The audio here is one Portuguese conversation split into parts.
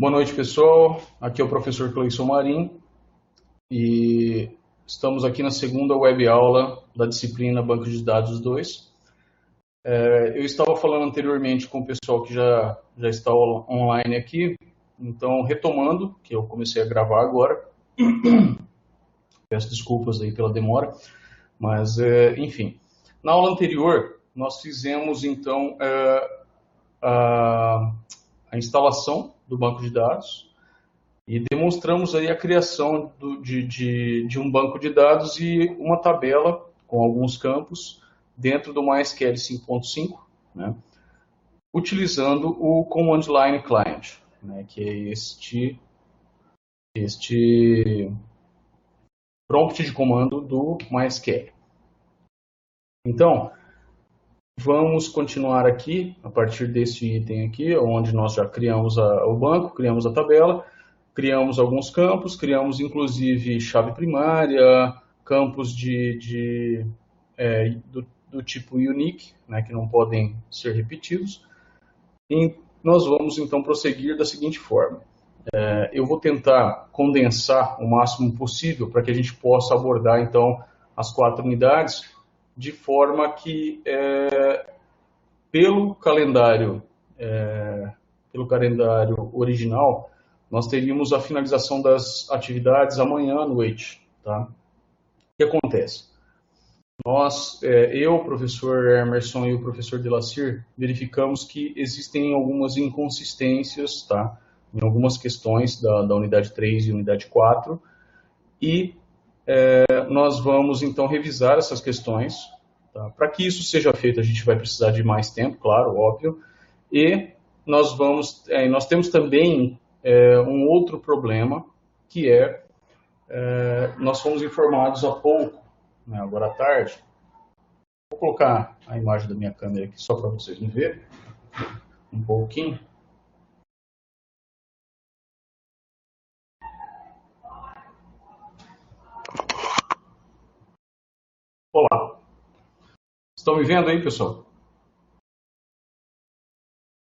Boa noite, pessoal. Aqui é o professor Cleison Marim e estamos aqui na segunda web aula da disciplina Banco de Dados 2. Eu estava falando anteriormente com o pessoal que já está online aqui, então retomando, que eu comecei a gravar agora. Peço desculpas aí pela demora, mas enfim. Na aula anterior, nós fizemos então a instalação do banco de dados e demonstramos aí a criação de um banco de dados e uma tabela com alguns campos dentro do MySQL 5.5, né, utilizando o Command Line Client, né, que é este prompt de comando do MySQL. Então, vamos continuar aqui, a partir desse item aqui, onde nós já criamos o banco, criamos a tabela, criamos alguns campos, criamos inclusive chave primária, campos do tipo unique, né, que não podem ser repetidos. E nós vamos então prosseguir da seguinte forma. Eu vou tentar condensar o máximo possível para que a gente possa abordar então as 4 unidades de forma que pelo calendário original nós teríamos a finalização das atividades amanhã à noite, tá? O que acontece? Eu, o professor Emerson e o professor Delacir, verificamos que existem algumas inconsistências, tá? Em algumas questões da unidade 3 e unidade 4, e nós vamos então revisar essas questões. Tá? Para que isso seja feito, a gente vai precisar de mais tempo, claro, óbvio, e nós temos também um outro problema, que nós fomos informados há pouco, né, agora à tarde. Vou colocar a imagem da minha câmera aqui só para vocês me verem um pouquinho. Olá. Estão me vendo aí, pessoal?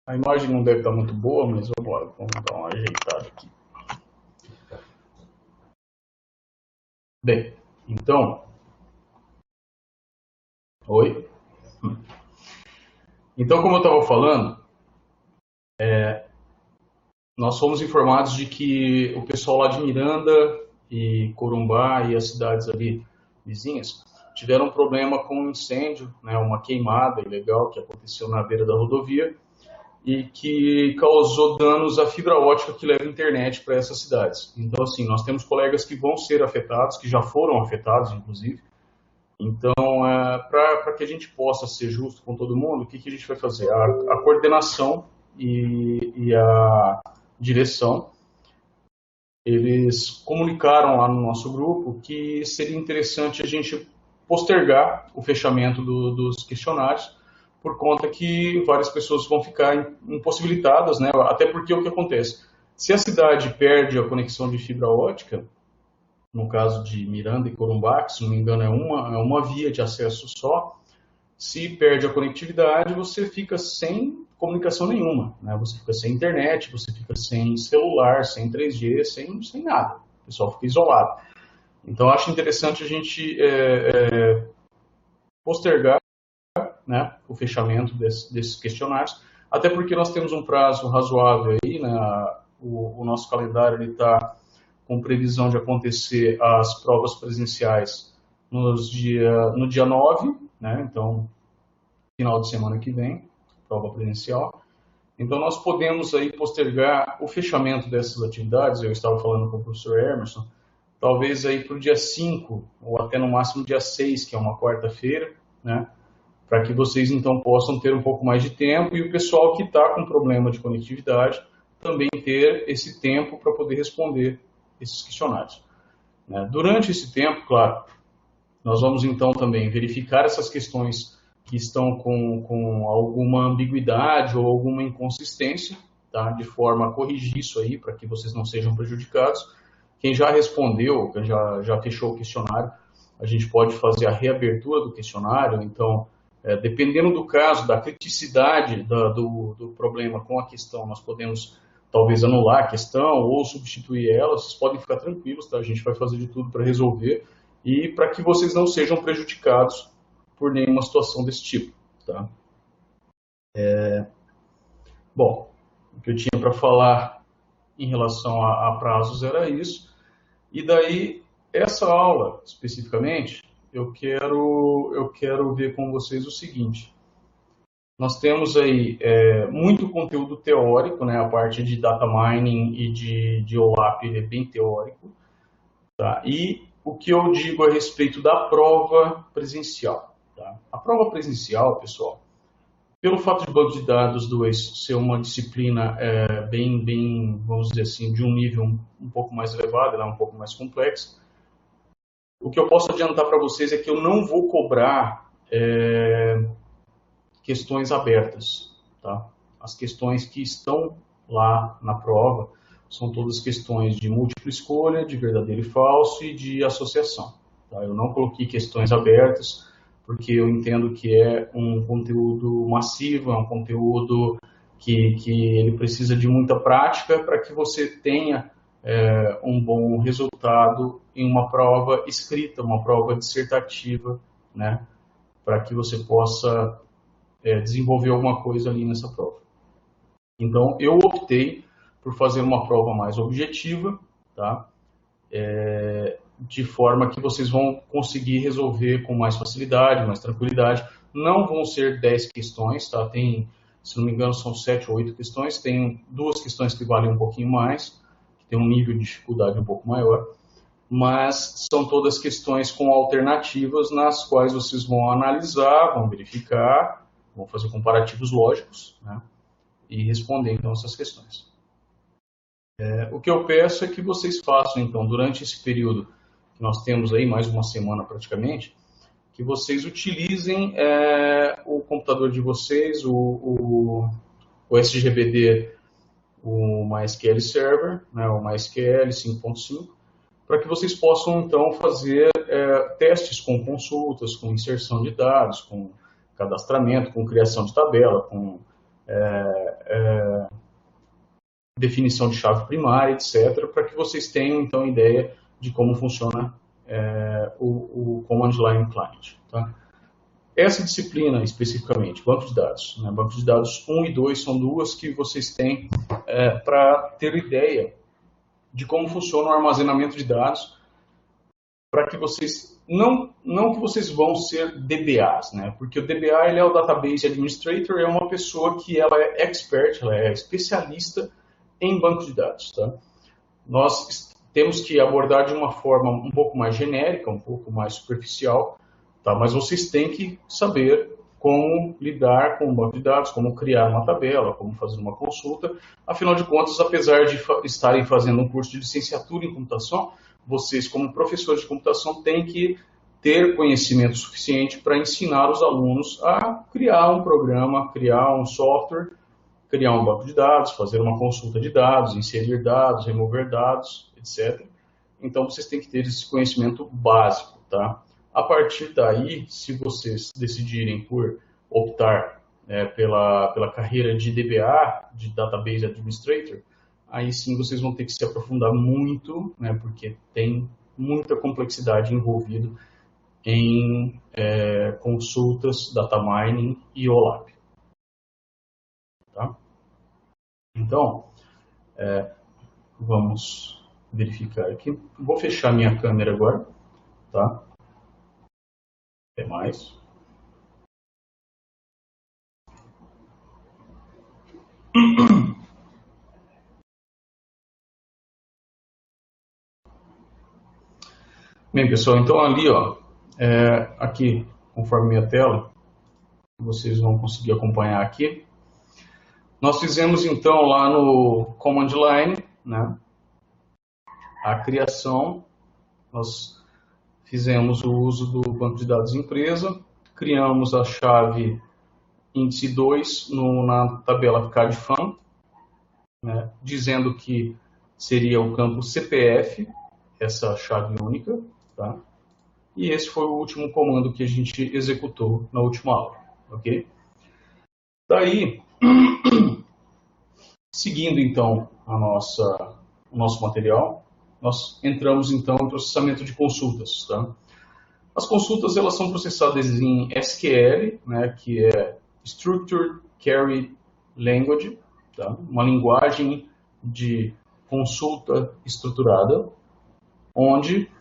A imagem não deve estar muito boa, mas vamos dar uma ajeitada aqui. Bem, então... Oi? Então, como eu estava falando, nós fomos informados de que o pessoal lá de Miranda e Corumbá e as cidades ali vizinhas tiveram um problema com um incêndio, né, uma queimada ilegal que aconteceu na beira da rodovia e que causou danos à fibra ótica que leva internet para essas cidades. Então, assim, nós temos colegas que vão ser afetados, que já foram afetados, inclusive. Então, para que a gente possa ser justo com todo mundo, o que a gente vai fazer? A coordenação e a direção, eles comunicaram lá no nosso grupo que seria interessante a gente postergar o fechamento dos questionários, por conta que várias pessoas vão ficar impossibilitadas, né? Até porque o que acontece? Se a cidade perde a conexão de fibra ótica, no caso de Miranda e Corumbá, que se não me engano é uma via de acesso só, se perde a conectividade, você fica sem comunicação nenhuma, né? Você fica sem internet, você fica sem celular, sem 3G, sem nada. O pessoal fica isolado. Então, acho interessante a gente postergar, né, o fechamento desses questionários, até porque nós temos um prazo razoável aí, né? O nosso calendário está com previsão de acontecer as provas presenciais no dia 9, né? Então, final de semana que vem, prova presencial. Então, nós podemos aí postergar o fechamento dessas atividades, eu estava falando com o professor Emerson, talvez aí para o dia 5, ou até no máximo dia 6, que é uma quarta-feira, né? Para que vocês então possam ter um pouco mais de tempo e o pessoal que está com problema de conectividade também ter esse tempo para poder responder esses questionários. Durante esse tempo, claro, nós vamos então também verificar essas questões que estão com alguma ambiguidade ou alguma inconsistência, tá? De forma a corrigir isso aí, para que vocês não sejam prejudicados. Quem já respondeu, quem já fechou o questionário, a gente pode fazer a reabertura do questionário. Então, dependendo do caso, da criticidade do problema com a questão, nós podemos talvez anular a questão ou substituir ela, vocês podem ficar tranquilos, tá? A gente vai fazer de tudo para resolver e para que vocês não sejam prejudicados por nenhuma situação desse tipo, tá? Bom, o que eu tinha para falar em relação a prazos era isso. E daí, essa aula, especificamente, eu quero ver com vocês o seguinte. Nós temos aí muito conteúdo teórico, né? A parte de data mining e de OLAP ele é bem teórico. Tá? E o que eu digo a respeito da prova presencial. Tá? A prova presencial, pessoal, pelo fato de banco de dados 2 ser uma disciplina bem, vamos dizer assim, de um nível um pouco mais elevado, um pouco mais complexa, o que eu posso adiantar para vocês é que eu não vou cobrar questões abertas. Tá? As questões que estão lá na prova são todas questões de múltipla escolha, de verdadeiro e falso e de associação. Tá? Eu não coloquei questões abertas, porque eu entendo que é um conteúdo massivo, é um conteúdo que ele precisa de muita prática para que você tenha um bom resultado em uma prova escrita, uma prova dissertativa, né, para que você possa desenvolver alguma coisa ali nessa prova. Então, eu optei por fazer uma prova mais objetiva, tá? De forma que vocês vão conseguir resolver com mais facilidade, mais tranquilidade. Não vão ser 10 questões, tá? Tem, se não me engano, são 7 ou 8 questões. Tem 2 questões que valem um pouquinho mais, que tem um nível de dificuldade um pouco maior. Mas são todas questões com alternativas nas quais vocês vão analisar, vão verificar, vão fazer comparativos lógicos, né? E responder, então, essas questões. O que eu peço é que vocês façam, então, durante esse período que nós temos aí, mais uma semana praticamente, que vocês utilizem o computador de vocês, o SGBD, o MySQL Server, né, o MySQL 5.5, para que vocês possam, então, fazer testes com consultas, com inserção de dados, com cadastramento, com criação de tabela, com definição de chave primária, etc., para que vocês tenham, então, ideia de como funciona o Command Line Client. Tá? Essa disciplina, especificamente, banco de dados. Né? Banco de dados 1 e 2 são duas que vocês têm para ter ideia de como funciona o armazenamento de dados, para que vocês, não que vocês vão ser DBAs, né? Porque o DBA ele é o Database Administrator, é uma pessoa que ela é expert, ela é especialista em banco de dados. Tá? Nós temos que abordar de uma forma um pouco mais genérica, um pouco mais superficial, tá? Mas vocês têm que saber como lidar com o banco de dados, como criar uma tabela, como fazer uma consulta. Afinal de contas, apesar de estarem fazendo um curso de licenciatura em computação, vocês, como professores de computação, têm que ter conhecimento suficiente para ensinar os alunos a criar um programa, criar um software, criar um banco de dados, fazer uma consulta de dados, inserir dados, remover dados, etc. Então, vocês têm que ter esse conhecimento básico, tá? A partir daí, se vocês decidirem por optar pela carreira de DBA, de Database Administrator, aí sim vocês vão ter que se aprofundar muito, né, porque tem muita complexidade envolvida em consultas, data mining e OLAP. Tá? Então, vamos verificar aqui. Vou fechar minha câmera agora. Tá? Até mais. Bem, pessoal, então ali, ó, aqui, conforme minha tela, vocês vão conseguir acompanhar aqui. Nós fizemos, então, lá no Command Line, né, a criação, nós fizemos o uso do banco de dados empresa, criamos a chave índice 2 na tabela CAD-FAM, né, dizendo que seria o campo CPF, essa chave única, tá? E esse foi o último comando que a gente executou na última aula, ok? Daí, Seguindo então o nosso material, nós entramos então em processamento de consultas. Tá? As consultas elas são processadas em SQL, né, que é Structured Query Language, tá? Uma linguagem de consulta estruturada, onde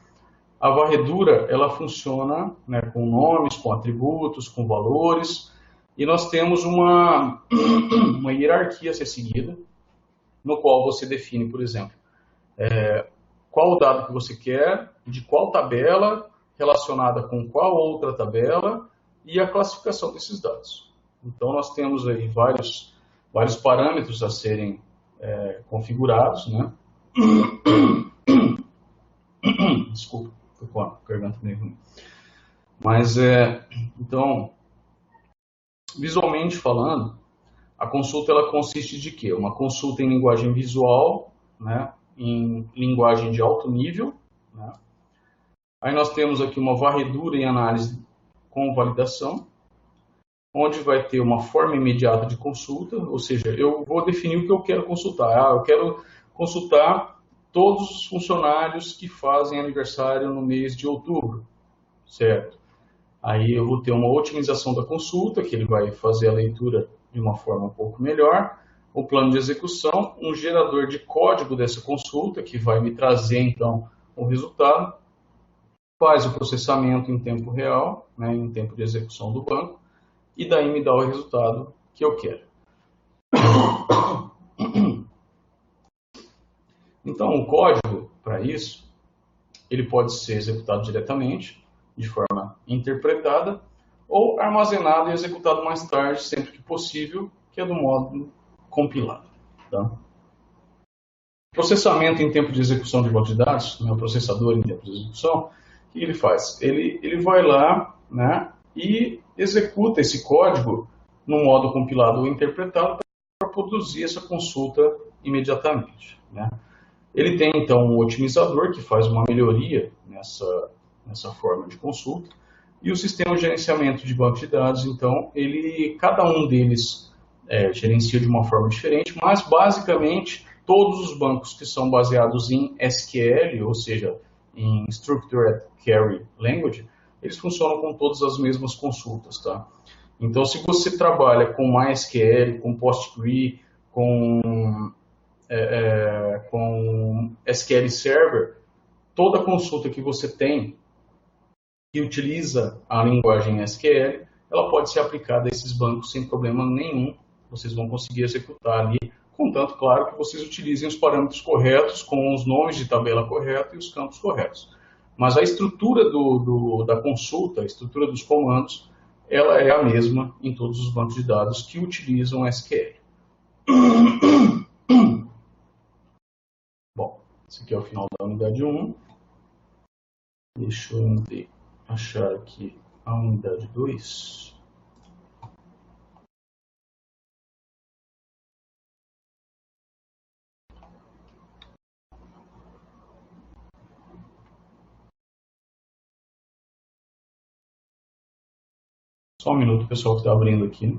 a varredura ela funciona, né, com nomes, com atributos, com valores, e nós temos uma hierarquia a ser seguida, no qual você define, por exemplo, qual o dado que você quer, de qual tabela, relacionada com qual outra tabela, e a classificação desses dados. Então nós temos aí vários parâmetros a serem configurados, né? Desculpa, estou com a garganta meio ruim. Mas, então, visualmente falando, a consulta ela consiste de quê? Uma consulta em linguagem visual, né? Em linguagem de alto nível, né? Aí nós temos aqui uma varredura em análise com validação, onde vai ter uma forma imediata de consulta, ou seja, eu vou definir o que eu quero consultar. Eu quero consultar todos os funcionários que fazem aniversário no mês de outubro, certo? Aí eu vou ter uma otimização da consulta, que ele vai fazer a leitura de uma forma um pouco melhor, o plano de execução, um gerador de código dessa consulta, que vai me trazer então o resultado, faz o processamento em tempo real, né, em tempo de execução do banco, e daí me dá o resultado que eu quero. Então, o código, para isso, ele pode ser executado diretamente, de forma interpretada, ou armazenado e executado mais tarde, sempre que possível, que é do modo compilado. Tá? Processamento em tempo de execução de banco de dados, né, o processador em tempo de execução, o que ele faz? Ele vai lá, né, e executa esse código no modo compilado ou interpretado para produzir essa consulta imediatamente. Né? Ele tem então um otimizador que faz uma melhoria nessa forma de consulta, e o sistema de gerenciamento de banco de dados, então, cada um deles gerencia de uma forma diferente, mas basicamente todos os bancos que são baseados em SQL, ou seja, em Structured Query Language, eles funcionam com todas as mesmas consultas. Tá? Então, se você trabalha com MySQL, com PostgreSQL, com SQL Server, toda consulta que você tem que utiliza a linguagem SQL, ela pode ser aplicada a esses bancos sem problema nenhum. Vocês vão conseguir executar ali, contanto, claro, que vocês utilizem os parâmetros corretos, com os nomes de tabela corretos e os campos corretos. Mas a estrutura da consulta, a estrutura dos comandos, ela é a mesma em todos os bancos de dados que utilizam SQL. Bom, esse aqui é o final da unidade 1. Deixa eu achar aqui a unidade 2. Só um minuto, pessoal, que está abrindo aqui.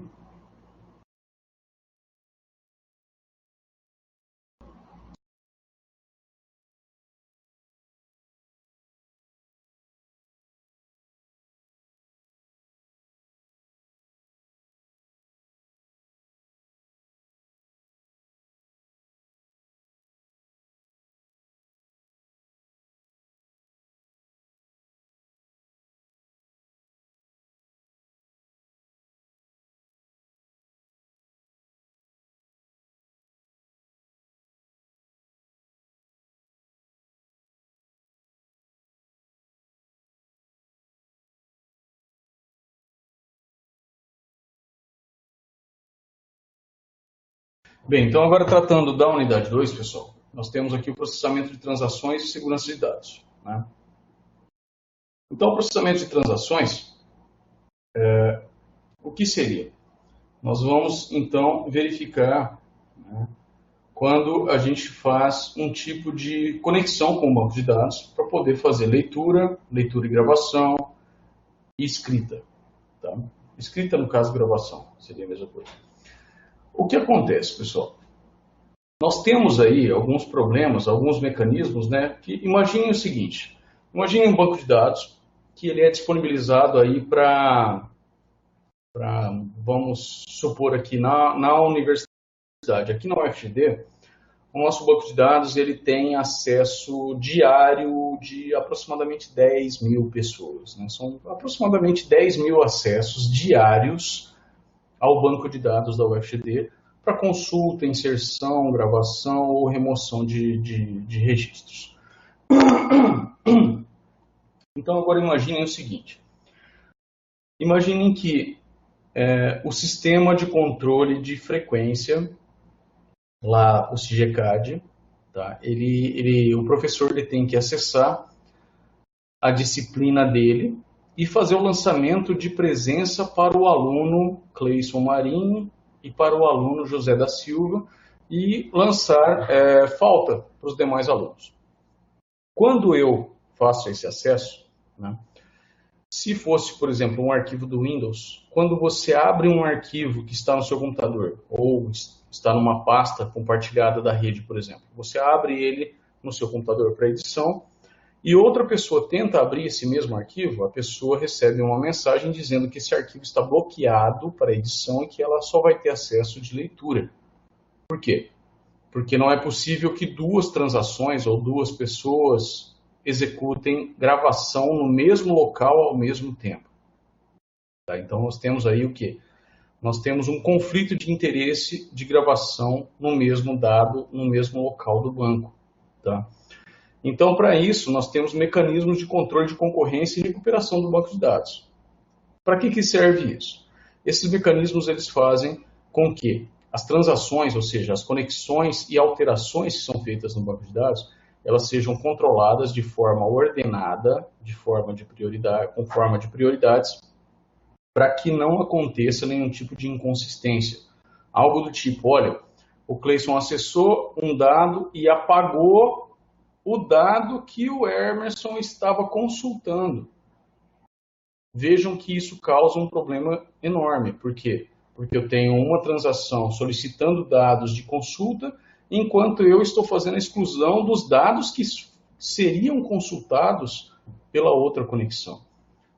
Bem, então agora tratando da unidade 2, pessoal, nós temos aqui o processamento de transações e segurança de dados. Né? Então, o processamento de transações, o que seria? Nós vamos, então, verificar, né, quando a gente faz um tipo de conexão com o banco de dados para poder fazer leitura e gravação e escrita. Tá? Escrita, no caso, gravação, seria a mesma coisa. O que acontece, pessoal? Nós temos aí alguns problemas, alguns mecanismos, né? Que imaginem o seguinte: imagine um banco de dados que ele é disponibilizado aí vamos supor aqui na universidade, aqui na UFD, o nosso banco de dados ele tem acesso diário de aproximadamente 10 mil pessoas, né? São aproximadamente 10 mil acessos diários ao banco de dados da UFD para consulta, inserção, gravação ou remoção de registros. Então, agora imaginem o seguinte. Imaginem que o sistema de controle de frequência, lá o CIGECAD, tá? O professor ele tem que acessar a disciplina dele e fazer o lançamento de presença para o aluno Cleison Marinho e para o aluno José da Silva e lançar falta para os demais alunos. Quando eu faço esse acesso, né, se fosse, por exemplo, um arquivo do Windows, quando você abre um arquivo que está no seu computador ou está numa pasta compartilhada da rede, por exemplo, você abre ele no seu computador para edição e outra pessoa tenta abrir esse mesmo arquivo, a pessoa recebe uma mensagem dizendo que esse arquivo está bloqueado para edição e que ela só vai ter acesso de leitura. Por quê? Porque não é possível que duas transações ou duas pessoas executem gravação no mesmo local ao mesmo tempo. Tá? Então nós temos aí o quê? Nós temos um conflito de interesse de gravação no mesmo dado, no mesmo local do banco. Tá? Então, para isso, nós temos mecanismos de controle de concorrência e recuperação do banco de dados. Para que serve isso? Esses mecanismos eles fazem com que as transações, ou seja, as conexões e alterações que são feitas no banco de dados, elas sejam controladas de forma ordenada, com forma de prioridades, para que não aconteça nenhum tipo de inconsistência. Algo do tipo, olha, o Cleison acessou um dado e apagou o dado que o Emerson estava consultando. Vejam que isso causa um problema enorme. Por quê? Porque eu tenho uma transação solicitando dados de consulta, enquanto eu estou fazendo a exclusão dos dados que seriam consultados pela outra conexão.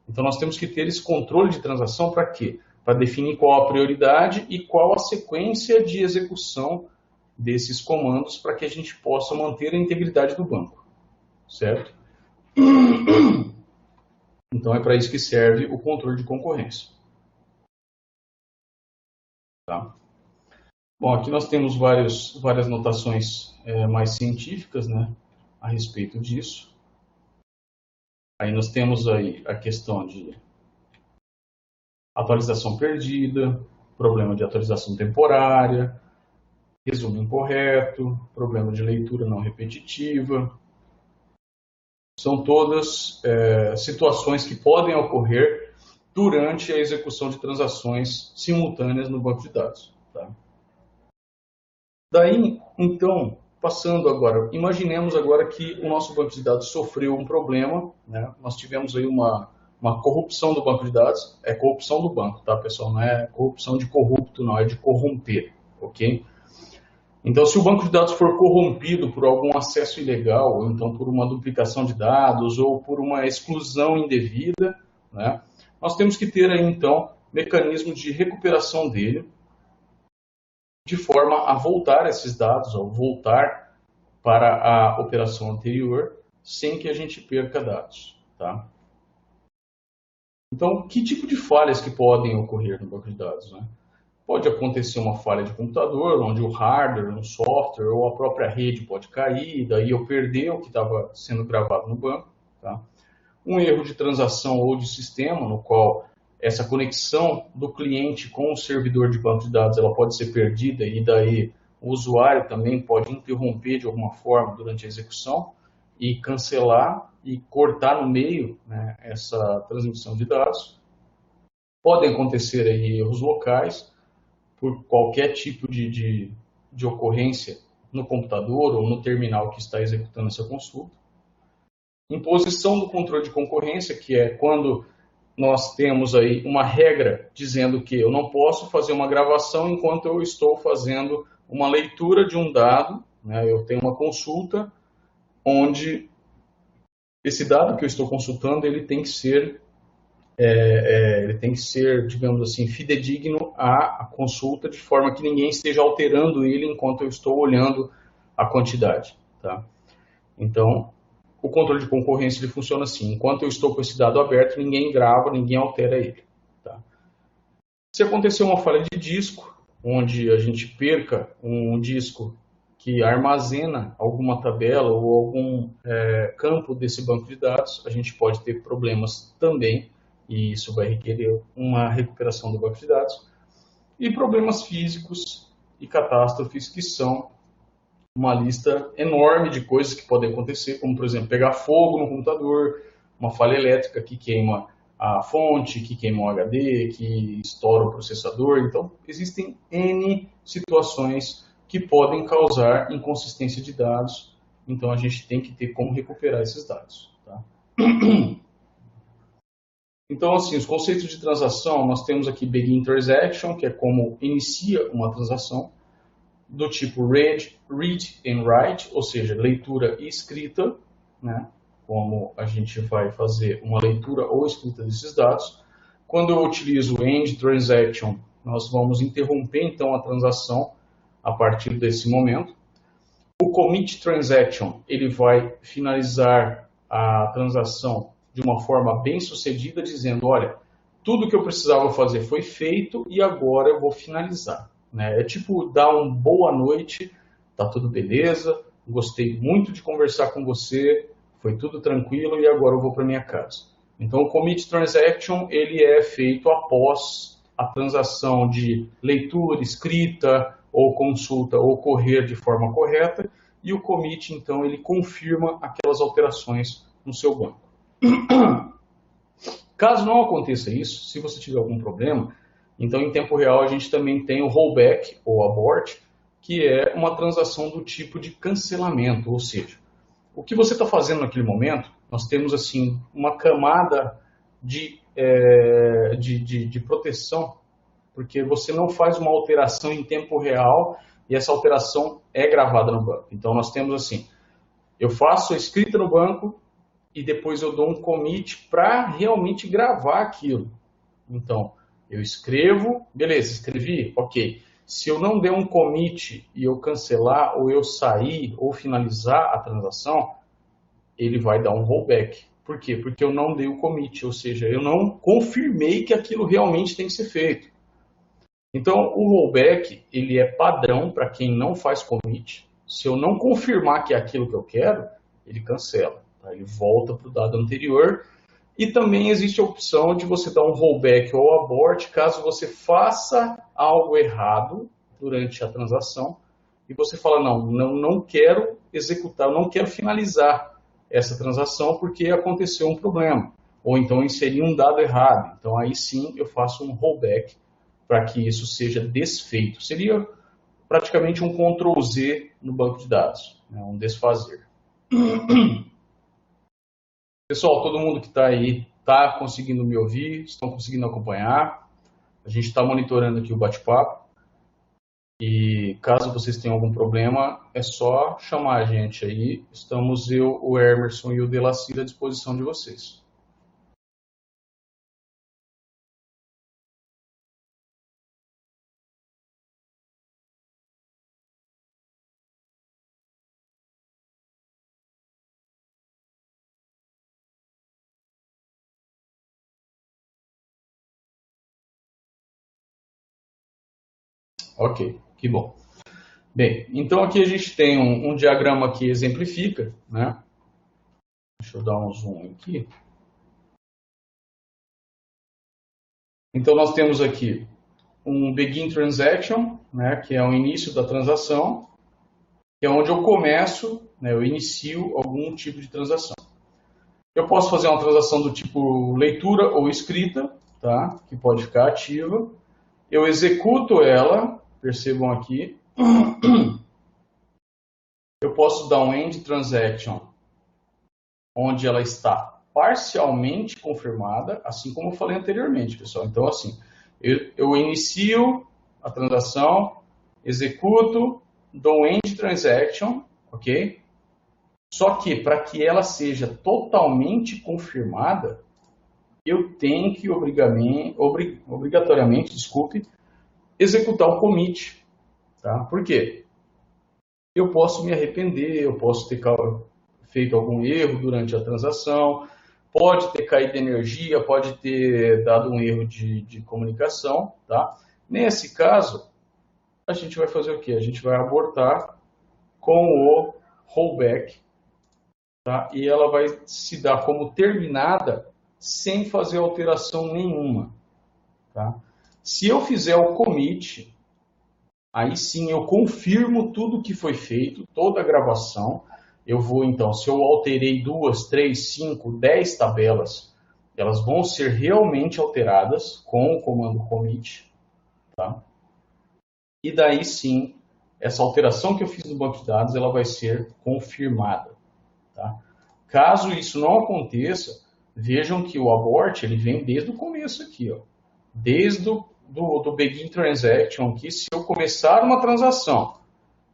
Então nós temos que ter esse controle de transação para quê? Para definir qual a prioridade e qual a sequência de execução desses comandos para que a gente possa manter a integridade do banco, certo? Então é para isso que serve o controle de concorrência. Tá? Bom, aqui nós temos várias notações mais científicas, né, a respeito disso. Aí nós temos aí a questão de atualização perdida, problema de atualização temporária, resumo incorreto, problema de leitura não repetitiva. São todas situações que podem ocorrer durante a execução de transações simultâneas no banco de dados. Tá? Daí, então, passando agora, imaginemos agora que o nosso banco de dados sofreu um problema, né? Nós tivemos aí uma corrupção do banco de dados, é corrupção do banco, tá, pessoal? Não é corrupção de corrupto, não, é de corromper, ok? Então, se o banco de dados for corrompido por algum acesso ilegal, ou então por uma duplicação de dados, ou por uma exclusão indevida, né, nós temos que ter aí, então, mecanismos de recuperação dele, de forma a voltar esses dados, ou voltar para a operação anterior, sem que a gente perca dados. Tá? Então, que tipo de falhas que podem ocorrer no banco de dados? Né? Pode acontecer uma falha de computador, onde o hardware, o software ou a própria rede pode cair, daí eu perder o que estava sendo gravado no banco. Tá? Um erro de transação ou de sistema, no qual essa conexão do cliente com o servidor de banco de dados ela pode ser perdida e daí o usuário também pode interromper de alguma forma durante a execução e cancelar e cortar no meio, né, essa transmissão de dados. Podem acontecer aí erros locais por qualquer tipo de ocorrência no computador ou no terminal que está executando essa consulta. Imposição do controle de concorrência, que é quando nós temos aí uma regra dizendo que eu não posso fazer uma gravação enquanto eu estou fazendo uma leitura de um dado, né? Eu tenho uma consulta onde esse dado que eu estou consultando, ele tem que ser, digamos assim, fidedigno à consulta, de forma que ninguém esteja alterando ele enquanto eu estou olhando a quantidade, tá? Então, o controle de concorrência ele funciona assim: enquanto eu estou com esse dado aberto, ninguém grava, ninguém altera ele, tá? Se acontecer uma falha de disco, onde a gente perca um disco que armazena alguma tabela ou algum campo desse banco de dados, a gente pode ter problemas também, e isso vai requerer uma recuperação do banco de dados. E problemas físicos e catástrofes, que são uma lista enorme de coisas que podem acontecer, como, por exemplo, pegar fogo no computador, uma falha elétrica que queima a fonte, que queima o HD, que estoura o processador. Então, existem N situações que podem causar inconsistência de dados. Então, a gente tem que ter como recuperar esses dados, tá? Então, assim, os conceitos de transação, nós temos aqui Begin Transaction, que é como inicia uma transação, do tipo read and write, ou seja, leitura e escrita, né? Como a gente vai fazer uma leitura ou escrita desses dados. Quando eu utilizo end transaction, nós vamos interromper então a transação a partir desse momento. O commit transaction, ele vai finalizar a transação de uma forma bem sucedida, dizendo, olha, tudo que eu precisava fazer foi feito e agora eu vou finalizar. É tipo dar uma boa noite, tá tudo beleza, gostei muito de conversar com você, foi tudo tranquilo e agora eu vou para minha casa. Então o commit transaction ele é feito após a transação de leitura, escrita ou consulta ocorrer de forma correta, e o commit então ele confirma aquelas alterações no seu banco. Caso não aconteça isso, se você tiver algum problema, então em tempo real a gente também tem o rollback ou abort, que é uma transação do tipo de cancelamento, ou seja, o que você está fazendo naquele momento, nós temos assim uma camada de proteção, porque você não faz uma alteração em tempo real e essa alteração é gravada no banco. Então nós temos assim, eu faço a escrita no banco e depois eu dou um commit para realmente gravar aquilo. Então, eu escrevo, beleza, escrevi, ok. Se eu não der um commit e eu cancelar, ou eu sair, ou finalizar a transação, ele vai dar um rollback. Por quê? Porque eu não dei o commit, ou seja, eu não confirmei que aquilo realmente tem que ser feito. Então, o rollback, ele é padrão para quem não faz commit. Se eu não confirmar que é aquilo que eu quero, ele cancela. Tá? Ele volta para o dado anterior. E também existe a opção de você dar um rollback ou abort caso você faça algo errado durante a transação e você fala, não quero executar, não quero finalizar essa transação porque aconteceu um problema. Ou então inseri um dado errado. Então aí sim eu faço um rollback para que isso seja desfeito. Seria praticamente um Ctrl Z no banco de dados, né? Um desfazer. Pessoal, todo mundo que está aí está conseguindo me ouvir, estão conseguindo acompanhar. A gente está monitorando aqui o bate-papo. E caso vocês tenham algum problema, é só chamar a gente aí. Estamos eu, o Emerson e o Delacir à disposição de vocês. Ok, que bom. Bem, então aqui a gente tem um diagrama que exemplifica, né? Deixa eu dar um zoom aqui. Então nós temos aqui um begin transaction, né, que é o início da transação, que é onde eu começo, né, eu inicio algum tipo de transação. Eu posso fazer uma transação do tipo leitura ou escrita, tá, que pode ficar ativa. Eu executo ela, percebam aqui. Eu posso dar um end transaction, onde ela está parcialmente confirmada, assim como eu falei anteriormente, pessoal. Então, assim, eu inicio a transação, executo, dou end transaction, ok? Só que para que ela seja totalmente confirmada, eu tenho que obrigatoriamente, executar o commit. Tá? Por quê? Eu posso me arrepender, eu posso ter feito algum erro durante a transação, pode ter caído energia, pode ter dado um erro de comunicação. Tá? Nesse caso, a gente vai fazer o quê? A gente vai abortar com o rollback, tá? E ela vai se dar como terminada sem fazer alteração nenhuma. Tá? Se eu fizer o commit, aí sim eu confirmo tudo que foi feito, toda a gravação. Eu vou então, se eu alterei 2, 3, 5, 10 tabelas, elas vão ser realmente alteradas com o comando commit. Tá? E daí sim, essa alteração que eu fiz no banco de dados, ela vai ser confirmada. Tá? Caso isso não aconteça, vejam que o abort ele vem desde o começo aqui, ó. Desde do begin transaction aqui, se eu começar uma transação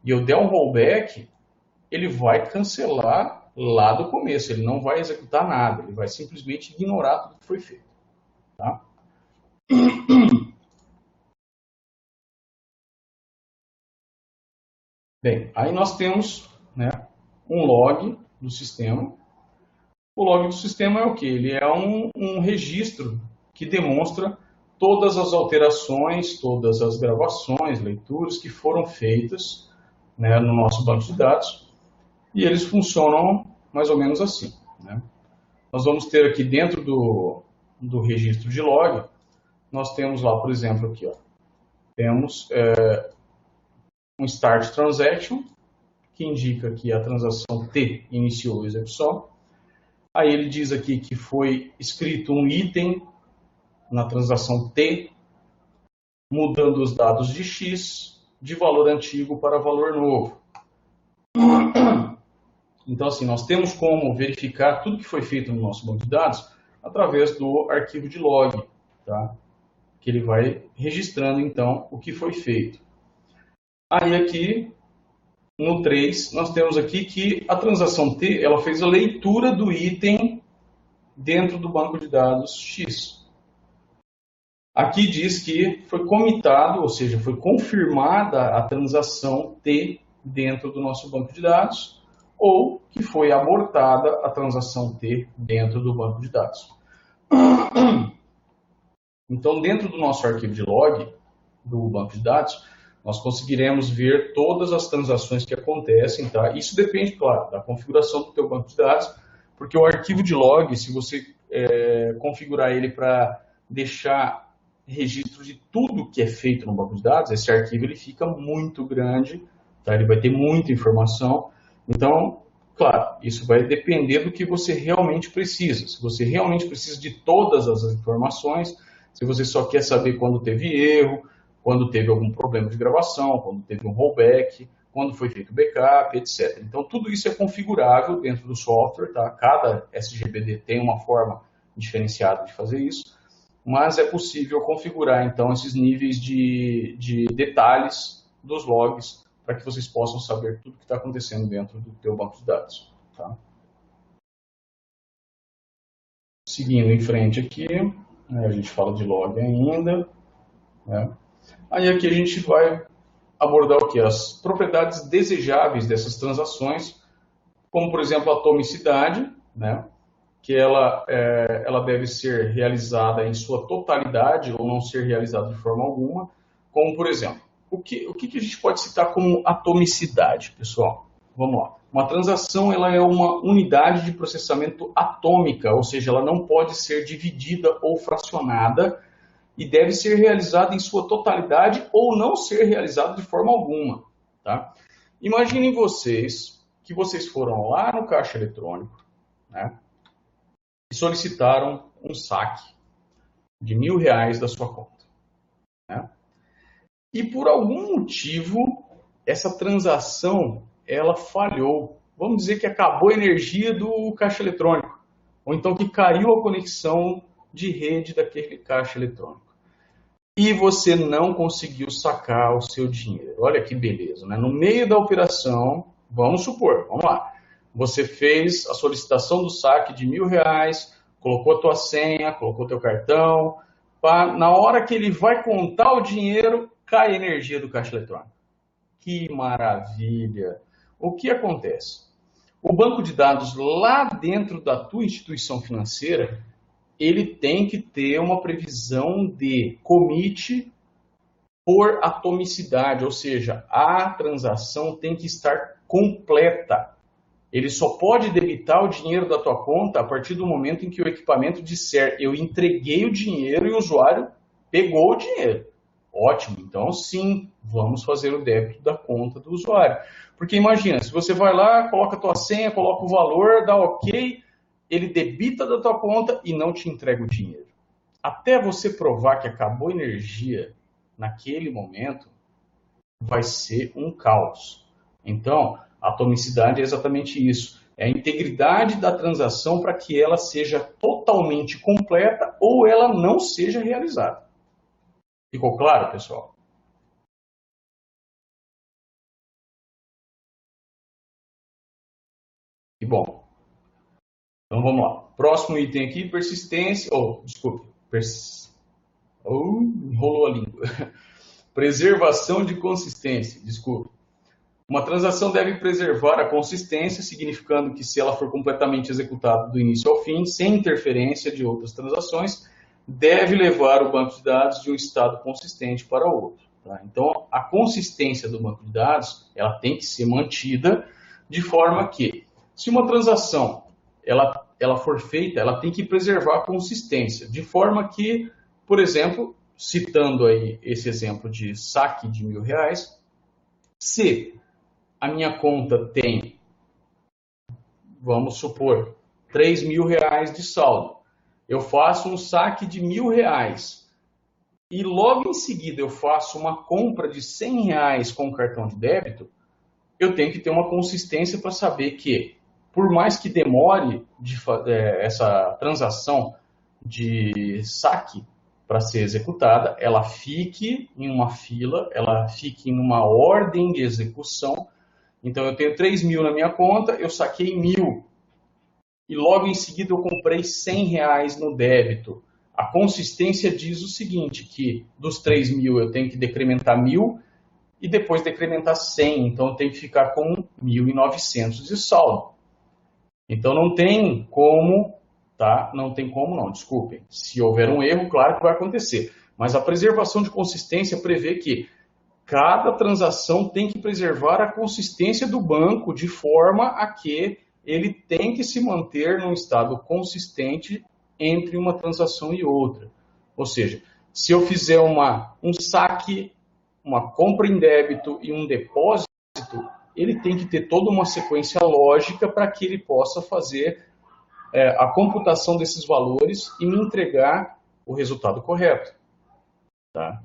e eu der um rollback, ele vai cancelar lá do começo, ele não vai executar nada, ele vai simplesmente ignorar tudo que foi feito. Tá? Bem, aí nós temos, né, um log do sistema. O log do sistema é o que? Ele é um registro que demonstra todas as alterações, todas as gravações, leituras que foram feitas, né, no nosso banco de dados. E eles funcionam mais ou menos assim. Né? Nós vamos ter aqui dentro do registro de log, nós temos lá, por exemplo, aqui, ó, temos um start transaction, que indica que a transação T iniciou a execução. Aí ele diz aqui que foi escrito um item na transação T, mudando os dados de X, de valor antigo para valor novo. Então, assim, nós temos como verificar tudo que foi feito no nosso banco de dados através do arquivo de log, tá? Que ele vai registrando, então, o que foi feito. Aí aqui, no 3, nós temos aqui que a transação T, ela fez a leitura do item dentro do banco de dados X. Aqui diz que foi comitado, ou seja, foi confirmada a transação T dentro do nosso banco de dados, ou que foi abortada a transação T dentro do banco de dados. Então, dentro do nosso arquivo de log do banco de dados, nós conseguiremos ver todas as transações que acontecem. Tá? Isso depende, claro, da configuração do teu banco de dados, porque o arquivo de log, se você configurar ele para deixar registro de tudo que é feito no banco de dados, esse arquivo ele fica muito grande, tá? Ele vai ter muita informação. Então, claro, isso vai depender do que você realmente precisa. Se você realmente precisa de todas as informações, se você só quer saber quando teve erro, quando teve algum problema de gravação, quando teve um rollback, quando foi feito backup, etc. Então, tudo isso é configurável dentro do software, tá? Cada SGBD tem uma forma diferenciada de fazer isso, mas é possível configurar, então, esses níveis de detalhes dos logs para que vocês possam saber tudo que está acontecendo dentro do teu banco de dados. Tá? Seguindo em frente aqui, a gente fala de log ainda. Né? Aí aqui a gente vai abordar o que? As propriedades desejáveis dessas transações, como por exemplo a atomicidade, né? Que ela deve ser realizada em sua totalidade ou não ser realizada de forma alguma, como por exemplo, o que a gente pode citar como atomicidade, pessoal? Vamos lá. Uma transação ela é uma unidade de processamento atômica, ou seja, ela não pode ser dividida ou fracionada e deve ser realizada em sua totalidade ou não ser realizada de forma alguma. Tá? Imaginem vocês que vocês foram lá no caixa eletrônico, né, e solicitaram um saque de R$ 1.000 da sua conta. Né? E por algum motivo, essa transação ela falhou. Vamos dizer que acabou a energia do caixa eletrônico, ou então que caiu a conexão de rede daquele caixa eletrônico. e você não conseguiu sacar o seu dinheiro. Olha que beleza, né? No meio da operação, vamos supor, vamos lá, você fez a solicitação do saque de R$ 1.000, colocou a tua senha, colocou teu cartão, na hora que ele vai contar o dinheiro, cai a energia do caixa eletrônico. Que maravilha! O que acontece? O banco de dados lá dentro da tua instituição financeira, ele tem que ter uma previsão de commit por atomicidade, ou seja, a transação tem que estar completa. Ele só pode debitar o dinheiro da tua conta a partir do momento em que o equipamento disser eu entreguei o dinheiro e o usuário pegou o dinheiro. Ótimo, então sim, vamos fazer o débito da conta do usuário. Porque imagina, se você vai lá, coloca a tua senha, coloca o valor, dá ok, ele debita da tua conta e não te entrega o dinheiro. Até você provar que acabou a energia naquele momento, vai ser um caos. Então, a atomicidade é exatamente isso. É a integridade da transação para que ela seja totalmente completa ou ela não seja realizada. Ficou claro, pessoal? Que bom. Então vamos lá. Próximo item aqui, persistência. Desculpe. Enrolou a língua. Preservação de consistência. Desculpe. Uma transação deve preservar a consistência, significando que se ela for completamente executada do início ao fim, sem interferência de outras transações, deve levar o banco de dados de um estado consistente para outro. Tá? Então, a consistência do banco de dados ela tem que ser mantida de forma que, se uma transação ela for feita, ela tem que preservar a consistência, de forma que, por exemplo, citando aí esse exemplo de saque de R$ 1.000, se a minha conta tem, vamos supor, R$ 3.000 de saldo, eu faço um saque de R$ 1.000 e logo em seguida eu faço uma compra de R$ 100 com cartão de débito, eu tenho que ter uma consistência para saber que, por mais que demore essa transação de saque para ser executada, ela fique em uma fila, ela fique em uma ordem de execução. Então eu tenho 3.000 na minha conta, eu saquei 1.000 e logo em seguida eu comprei R$ 100 no débito. A consistência diz o seguinte, que dos 3.000 eu tenho que decrementar 1.000 e depois decrementar 100, então eu tenho que ficar com 1.900 de saldo. Então não tem como, tá? Não tem como não, desculpem. Se houver um erro, claro que vai acontecer. Mas a preservação de consistência prevê que cada transação tem que preservar a consistência do banco de forma a que ele tem que se manter num estado consistente entre uma transação e outra. Ou seja, se eu fizer um saque, uma compra em débito e um depósito, ele tem que ter toda uma sequência lógica para que ele possa fazer a computação desses valores e me entregar o resultado correto. Tá?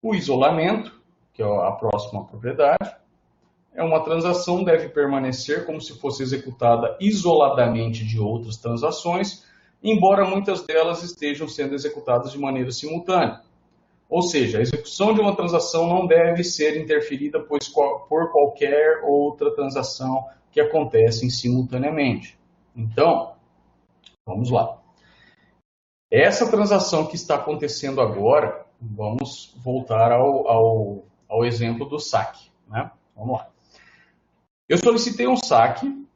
O isolamento, que é a próxima propriedade, é uma transação deve permanecer como se fosse executada isoladamente de outras transações, embora muitas delas estejam sendo executadas de maneira simultânea. Ou seja, a execução de uma transação não deve ser interferida por qualquer outra transação que acontece simultaneamente. Então, vamos lá. Essa transação que está acontecendo agora, vamos voltar ao exemplo do saque. Né? Vamos lá. Eu solicitei um saque,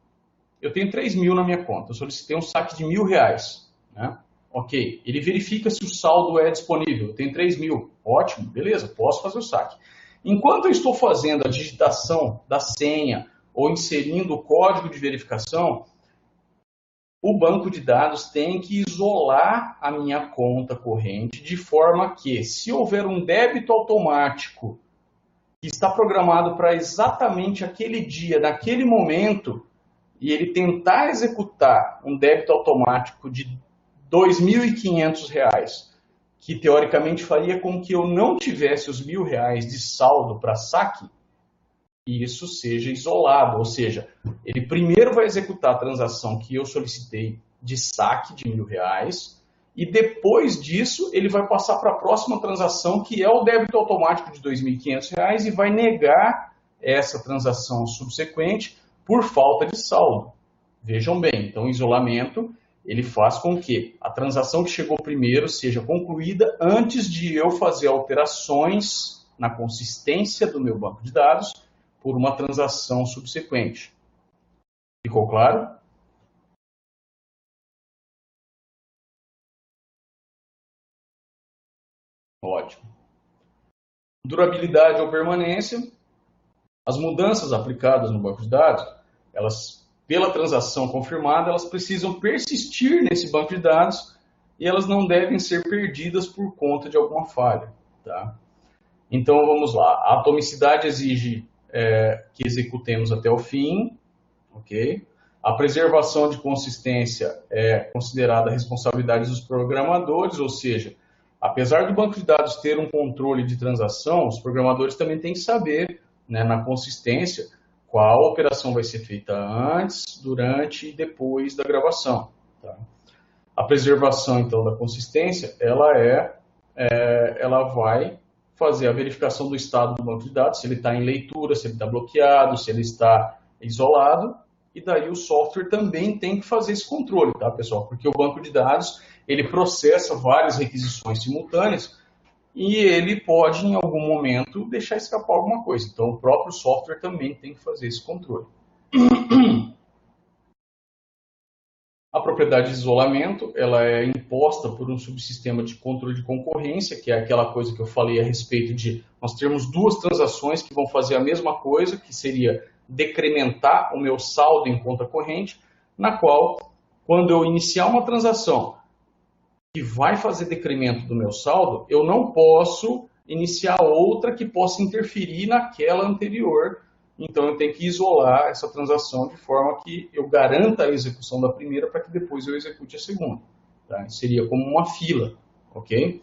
eu tenho 3.000 na minha conta, eu solicitei um saque de R$ 1.000. Né? Ok, ele verifica se o saldo é disponível, eu tenho 3.000, ótimo, beleza, posso fazer o saque. Enquanto eu estou fazendo a digitação da senha ou inserindo o código de verificação, o banco de dados tem que isolar a minha conta corrente de forma que, se houver um débito automático que está programado para exatamente aquele dia, naquele momento, e ele tentar executar um débito automático de R$ 2.500, que teoricamente faria com que eu não tivesse os R$ 1.000 de saldo para saque, isso seja isolado, ou seja, ele primeiro vai executar a transação que eu solicitei de saque de R$ 1.000 e depois disso ele vai passar para a próxima transação, que é o débito automático de R$ 2.500 e vai negar essa transação subsequente por falta de saldo. Vejam bem, então o isolamento ele faz com que a transação que chegou primeiro seja concluída antes de eu fazer alterações na consistência do meu banco de dados por uma transação subsequente. Ficou claro? Ótimo. Durabilidade ou permanência. As mudanças aplicadas no banco de dados, elas, pela transação confirmada, elas precisam persistir nesse banco de dados e elas não devem ser perdidas por conta de alguma falha. Tá? Então, vamos lá. A atomicidade exige que executemos até o fim. Okay? A preservação de consistência é considerada a responsabilidade dos programadores, ou seja, apesar do banco de dados ter um controle de transação, os programadores também têm que saber, né, na consistência, qual operação vai ser feita antes, durante e depois da gravação. Tá? A preservação, então, da consistência, ela vai fazer a verificação do estado do banco de dados, se ele está em leitura, se ele está bloqueado, se ele está isolado, e daí o software também tem que fazer esse controle, tá, pessoal? Porque o banco de dados, ele processa várias requisições simultâneas e ele pode, em algum momento, deixar escapar alguma coisa. Então, o próprio software também tem que fazer esse controle. A propriedade de isolamento, ela é imposta por um subsistema de controle de concorrência, que é aquela coisa que eu falei a respeito de nós termos duas transações que vão fazer a mesma coisa, que seria decrementar o meu saldo em conta corrente, na qual, quando eu iniciar uma transação que vai fazer decremento do meu saldo, eu não posso iniciar outra que possa interferir naquela anterior. Então eu tenho que isolar essa transação de forma que eu garanta a execução da primeira para que depois eu execute a segunda. Tá? Seria como uma fila, ok?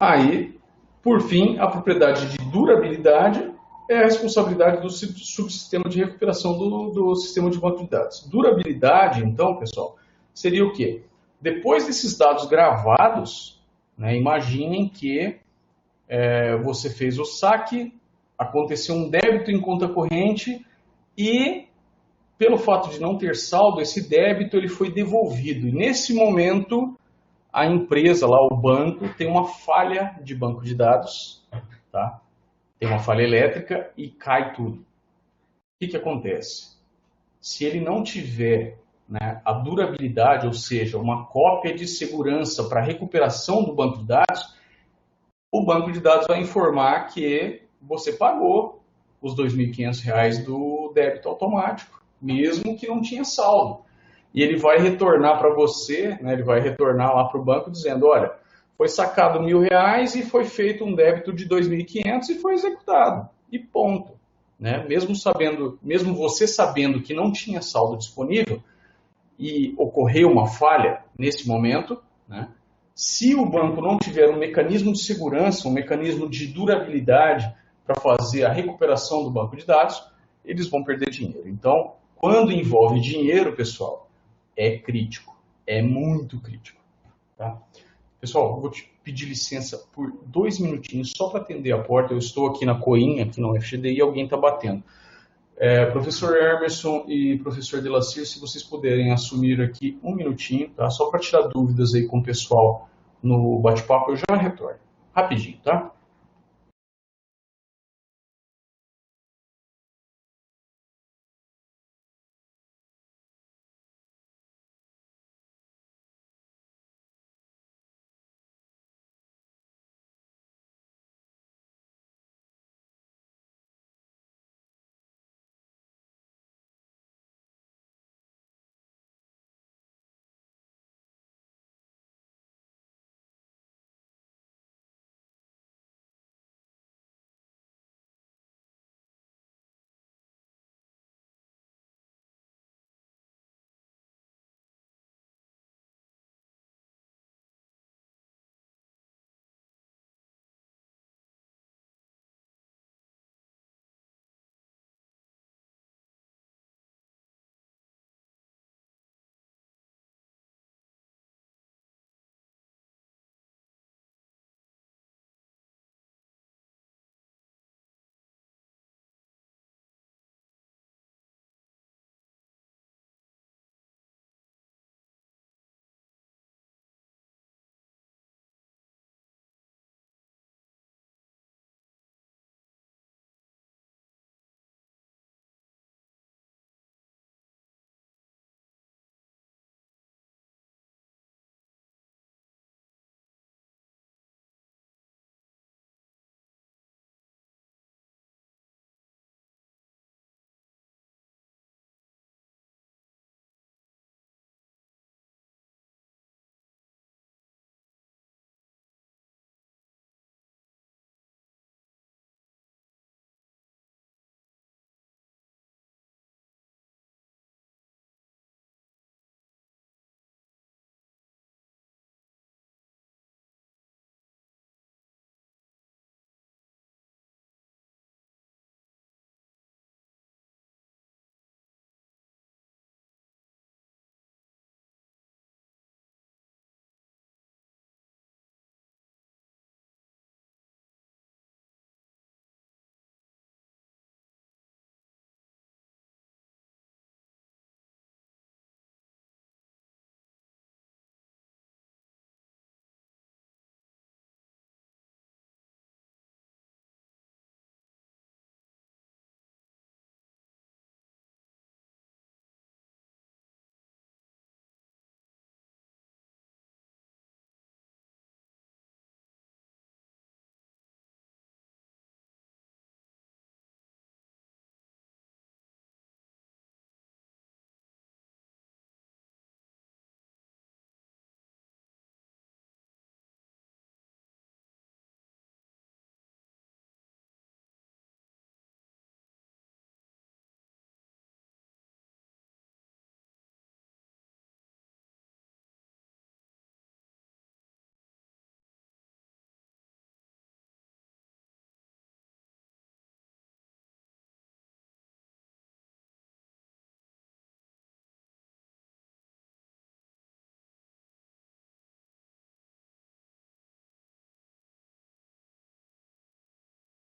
Aí, por fim, a propriedade de durabilidade é a responsabilidade do subsistema de recuperação do sistema de banco de dados. Durabilidade, então, pessoal, seria o quê? Depois desses dados gravados, né, imaginem que você fez o saque, aconteceu um débito em conta corrente e, pelo fato de não ter saldo, esse débito ele foi devolvido. E nesse momento, a empresa lá, o banco, tem uma falha de banco de dados, tá? Tem uma falha elétrica e cai tudo. O que acontece? Se ele não tiver, né, a durabilidade, ou seja, uma cópia de segurança para recuperação do banco de dados, o banco de dados vai informar que você pagou os R$ 2.500 do débito automático, mesmo que não tinha saldo. E ele vai retornar para você, né, ele vai retornar lá para o banco dizendo, olha, foi sacado R$ 1.000 e foi feito um débito de 2.500 e foi executado. E ponto. Né? Mesmo você sabendo que não tinha saldo disponível e ocorreu uma falha nesse momento, né? Se o banco não tiver um mecanismo de segurança, um mecanismo de durabilidade para fazer a recuperação do banco de dados, eles vão perder dinheiro. Então, quando envolve dinheiro, pessoal, é crítico, é muito crítico. Tá? Pessoal, eu vou te pedir licença por 2 minutinhos só para atender a porta. Eu estou aqui na Coinha, aqui no FGD, e alguém está batendo. Professor Emerson e professor Delacir, se vocês puderem assumir aqui 1 minutinho, tá? Só para tirar dúvidas aí com o pessoal no bate-papo, eu já retorno. Rapidinho, tá?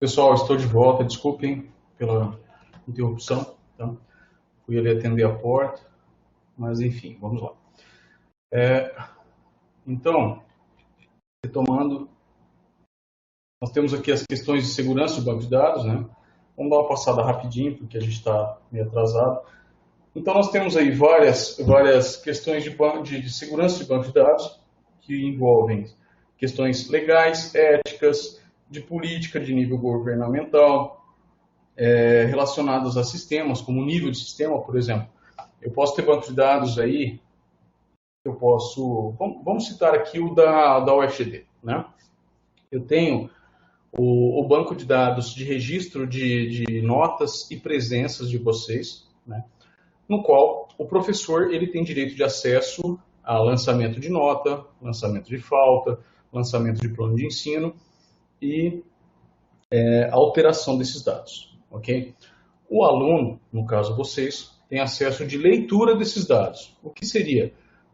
Pessoal, estou de volta, desculpem pela interrupção, tá? Fui ali atender a porta, mas enfim, vamos lá. Então, retomando, nós temos aqui as questões de segurança do banco de dados, né? Vamos dar uma passada rapidinho, porque a gente está meio atrasado. Então, nós temos aí várias questões de segurança de banco de dados que envolvem questões legais, éticas, de política de nível governamental, relacionadas a sistemas, como nível de sistema, por exemplo. Eu posso ter banco de dados aí, vamos citar aqui o da UFGD, né? Eu tenho o banco de dados de registro de notas e presenças de vocês, né? No qual o professor ele tem direito de acesso a lançamento de nota, lançamento de falta, lançamento de plano de ensino e alteração desses dados, ok? O aluno, no caso vocês, tem acesso de leitura desses dados. O que seria?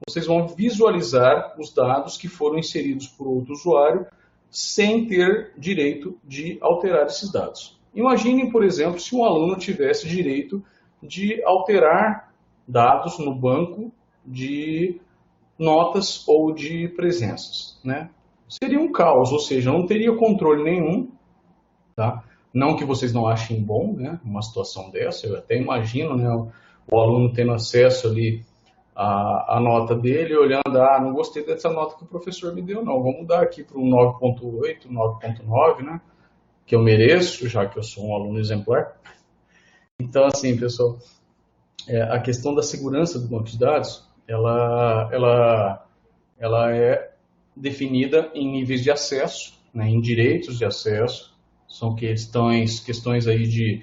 Vocês vão visualizar os dados que foram inseridos por outro usuário sem ter direito de alterar esses dados. Imaginem, por exemplo, se um aluno tivesse direito de alterar dados no banco de notas ou de presenças, né? Seria um caos, ou seja, não teria controle nenhum, tá? Não que vocês não achem bom, né, uma situação dessa, eu até imagino, né, o aluno tendo acesso ali à nota dele, olhando, não gostei dessa nota que o professor me deu, não, vou mudar aqui para um 9.8, 9.9, né, que eu mereço, já que eu sou um aluno exemplar. Então, assim, pessoal, a questão da segurança do banco de dados, ela é definida em níveis de acesso, né, em direitos de acesso, são questões aí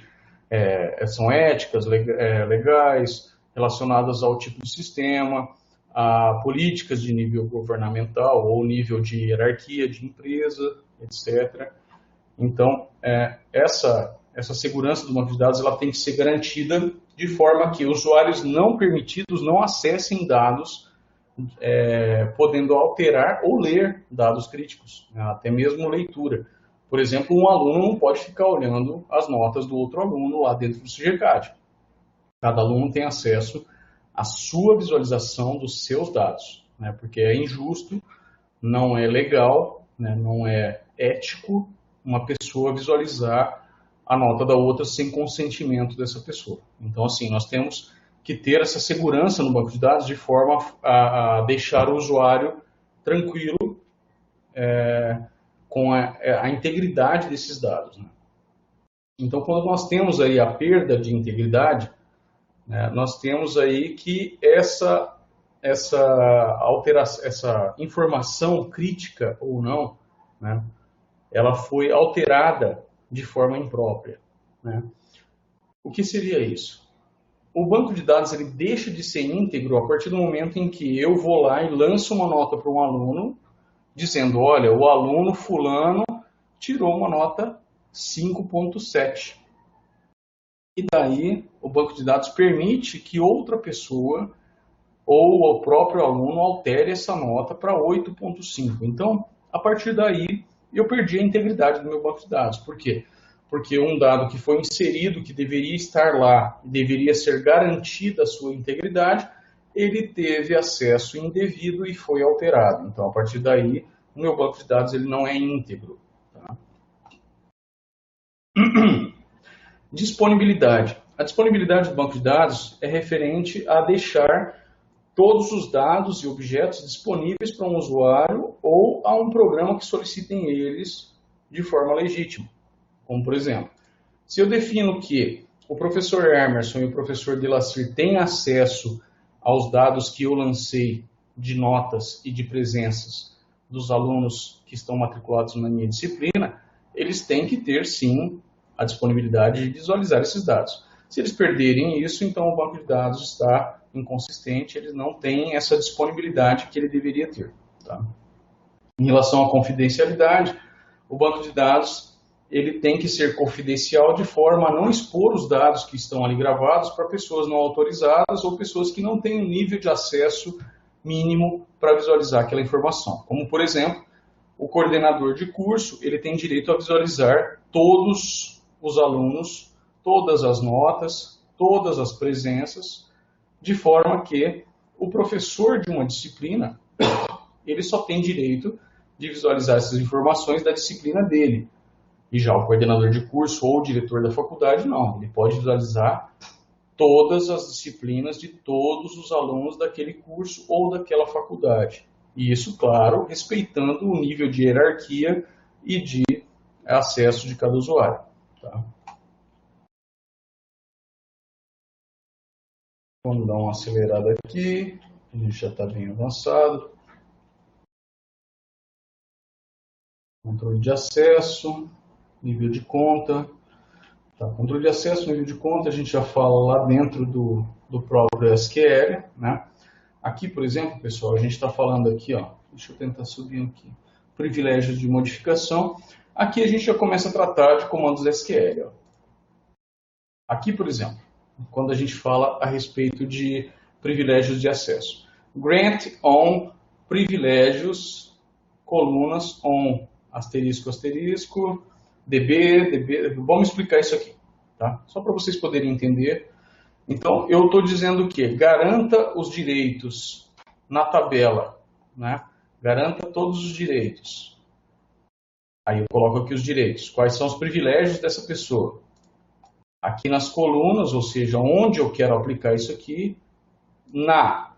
são éticas, legais, relacionadas ao tipo de sistema, a políticas de nível governamental ou nível de hierarquia de empresa, etc. Então, essa segurança do banco de dados ela tem que ser garantida de forma que usuários não permitidos não acessem dados, podendo alterar ou ler dados críticos, né, até mesmo leitura. Por exemplo, um aluno não pode ficar olhando as notas do outro aluno lá dentro do CIGECAD. Cada aluno tem acesso à sua visualização dos seus dados, né, porque é injusto, não é legal, né, não é ético uma pessoa visualizar a nota da outra sem consentimento dessa pessoa. Então, assim, nós temos que ter essa segurança no banco de dados de forma a deixar o usuário tranquilo com a integridade desses dados, né? Então, quando nós temos aí a perda de integridade, né, nós temos aí que essa alteração, essa informação crítica ou não, né, ela foi alterada de forma imprópria, né? O que seria isso? O banco de dados ele deixa de ser íntegro a partir do momento em que eu vou lá e lanço uma nota para um aluno, dizendo, olha, o aluno fulano tirou uma nota 5.7. E daí o banco de dados permite que outra pessoa ou o próprio aluno altere essa nota para 8.5. Então, a partir daí, eu perdi a integridade do meu banco de dados. Por quê? Porque um dado que foi inserido, que deveria estar lá, deveria ser garantida a sua integridade, ele teve acesso indevido e foi alterado. Então, a partir daí, o meu banco de dados ele não é íntegro. Tá? Disponibilidade. A disponibilidade do banco de dados é referente a deixar todos os dados e objetos disponíveis para um usuário ou a um programa que solicitem eles de forma legítima. Como, por exemplo, se eu defino que o professor Emerson e o professor Delacir têm acesso aos dados que eu lancei de notas e de presenças dos alunos que estão matriculados na minha disciplina, eles têm que ter, sim, a disponibilidade de visualizar esses dados. Se eles perderem isso, então o banco de dados está inconsistente, ele não tem essa disponibilidade que ele deveria ter. Tá? Em relação à confidencialidade, o banco de dados ele tem que ser confidencial de forma a não expor os dados que estão ali gravados para pessoas não autorizadas ou pessoas que não têm um nível de acesso mínimo para visualizar aquela informação. Como, por exemplo, o coordenador de curso ele tem direito a visualizar todos os alunos, todas as notas, todas as presenças, de forma que o professor de uma disciplina ele só tem direito de visualizar essas informações da disciplina dele. E já o coordenador de curso ou o diretor da faculdade, não. Ele pode visualizar todas as disciplinas de todos os alunos daquele curso ou daquela faculdade. E isso, claro, respeitando o nível de hierarquia e de acesso de cada usuário. Tá? Vamos dar uma acelerada aqui. A gente já está bem avançado. Controle de acesso, nível de conta. Tá, controle de acesso, nível de conta, a gente já fala lá dentro do próprio SQL. Né? Aqui, por exemplo, pessoal, a gente está falando aqui, ó, deixa eu tentar subir aqui, privilégios de modificação. Aqui a gente já começa a tratar de comandos SQL. Ó. Aqui, por exemplo, quando a gente fala a respeito de privilégios de acesso. Grant on privilégios, colunas on, asterisco, asterisco, DB, vamos explicar isso aqui, tá? Só para vocês poderem entender. Então, eu estou dizendo que garanta os direitos na tabela, né? Garanta todos os direitos. Aí eu coloco aqui os direitos. Quais são os privilégios dessa pessoa? Aqui nas colunas, ou seja, onde eu quero aplicar isso aqui, na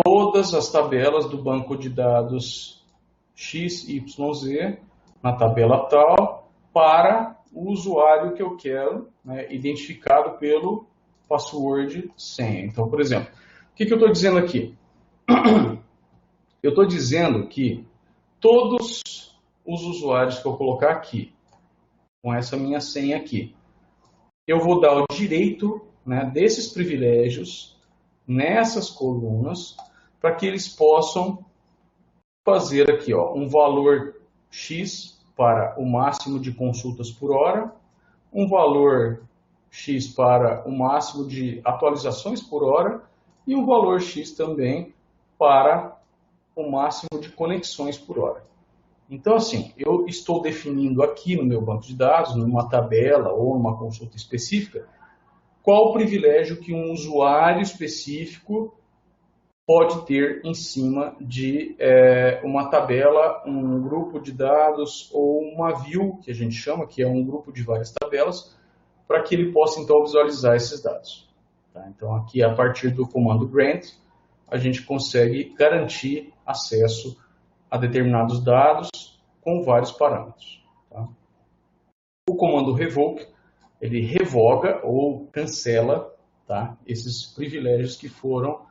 todas as tabelas do banco de dados XYZ, na tabela tal, para o usuário que eu quero, né, identificado pelo password senha. Então, por exemplo, o que eu estou dizendo aqui? Eu estou dizendo que todos os usuários que eu colocar aqui, com essa minha senha aqui, eu vou dar o direito, né, desses privilégios nessas colunas para que eles possam fazer aqui ó, um valor X para o máximo de consultas por hora, um valor X para o máximo de atualizações por hora e um valor X também para o máximo de conexões por hora. Então, assim, eu estou definindo aqui no meu banco de dados, numa tabela ou numa consulta específica, qual o privilégio que um usuário específico pode ter em cima de uma tabela, um grupo de dados ou uma view, que a gente chama, que é um grupo de várias tabelas, para que ele possa, então, visualizar esses dados. Tá? Então, aqui, a partir do comando grant, a gente consegue garantir acesso a determinados dados com vários parâmetros. Tá? O comando revoke, ele revoga ou cancela, tá, esses privilégios que foram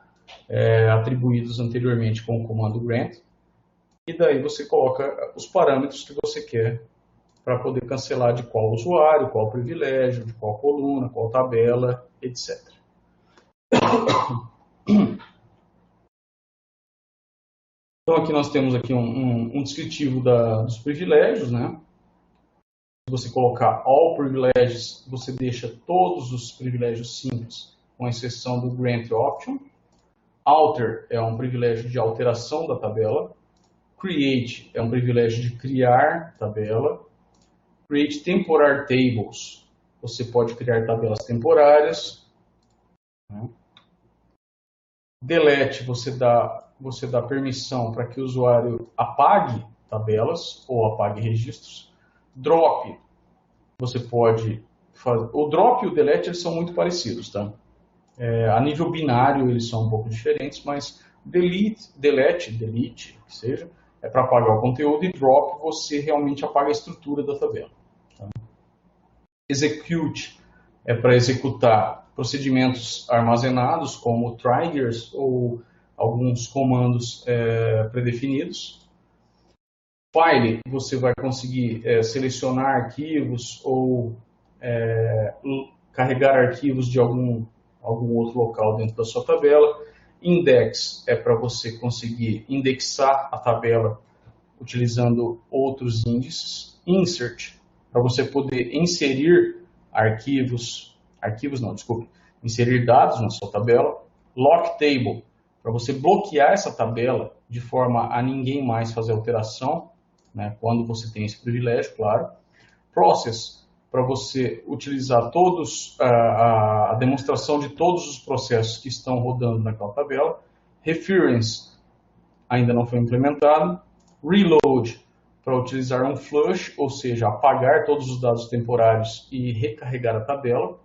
atribuídos anteriormente com o comando grant, e daí você coloca os parâmetros que você quer para poder cancelar de qual usuário, qual privilégio, de qual coluna, qual tabela, etc. Então aqui nós temos aqui um descritivo dos privilégios, né? Se você colocar all privileges, você deixa todos os privilégios simples, com exceção do grant option. Alter é um privilégio de alteração da tabela. Create é um privilégio de criar tabela. Create temporary tables, você pode criar tabelas temporárias. Delete, você dá permissão para que o usuário apague tabelas ou apague registros. Drop, você pode fazer... O drop e o delete eles são muito parecidos, tá? A nível binário eles são um pouco diferentes, mas delete, que seja, é para apagar o conteúdo, e drop você realmente apaga a estrutura da tabela. Tá? Execute é para executar procedimentos armazenados, como triggers ou alguns comandos predefinidos. File, você vai conseguir selecionar arquivos ou carregar arquivos de algum outro local dentro da sua tabela. Index é para você conseguir indexar a tabela utilizando outros índices. Insert, para você poder inserir inserir dados na sua tabela. Lock table, para você bloquear essa tabela de forma a ninguém mais fazer alteração, né, quando você tem esse privilégio, claro. Process, para você utilizar a demonstração de todos os processos que estão rodando naquela tabela. Reference, ainda não foi implementado. Reload, para utilizar um flush, ou seja, apagar todos os dados temporários e recarregar a tabela.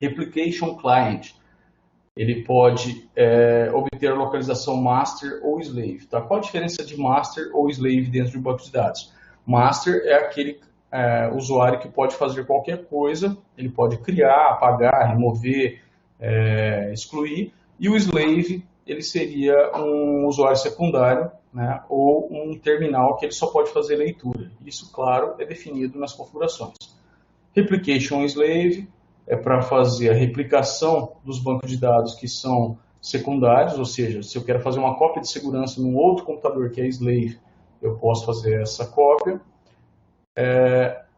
Replication Client, ele pode obter a localização master ou slave. Tá? Qual a diferença de master ou slave dentro de um banco de dados? Master é aquele usuário que pode fazer qualquer coisa, ele pode criar, apagar, remover, excluir, e o slave ele seria um usuário secundário, né, ou um terminal que ele só pode fazer leitura. Isso, claro, é definido nas configurações. Replication Slave é para fazer a replicação dos bancos de dados que são secundários, ou seja, se eu quero fazer uma cópia de segurança num outro computador que é slave, eu posso fazer essa cópia.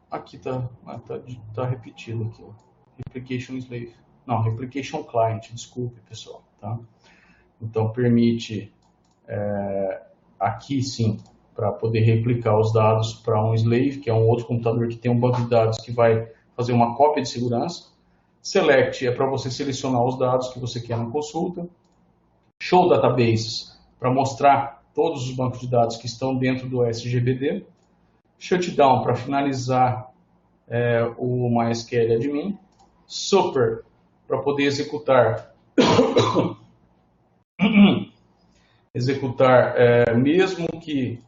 Aqui tá repetido aqui, ó. Replication Slave. Não, Replication Client, desculpe, pessoal. Tá? Então, permite aqui, sim, para poder replicar os dados para um slave, que é um outro computador que tem um banco de dados que vai fazer uma cópia de segurança. Select é para você selecionar os dados que você quer na consulta. Show Databases, para mostrar todos os bancos de dados que estão dentro do SGBD. Shutdown, para finalizar o MySQL Admin. Super, para poder executar mesmo que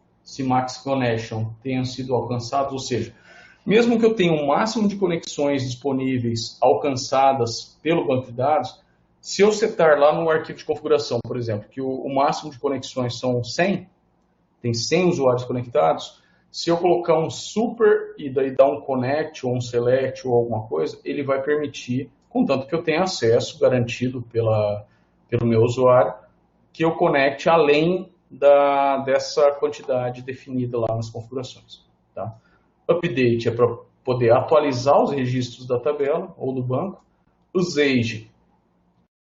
Max Connection tenham sido alcançados, ou seja, mesmo que eu tenha um máximo de conexões disponíveis alcançadas pelo banco de dados, se eu setar lá no arquivo de configuração, por exemplo, que o máximo de conexões são 100, tem 100 usuários conectados, se eu colocar um super e daí dar um connect ou um select ou alguma coisa, ele vai permitir, contanto que eu tenha acesso garantido pelo meu usuário, que eu conecte além dessa quantidade definida lá nas configurações. Tá? Update é para poder atualizar os registros da tabela ou do banco. Usage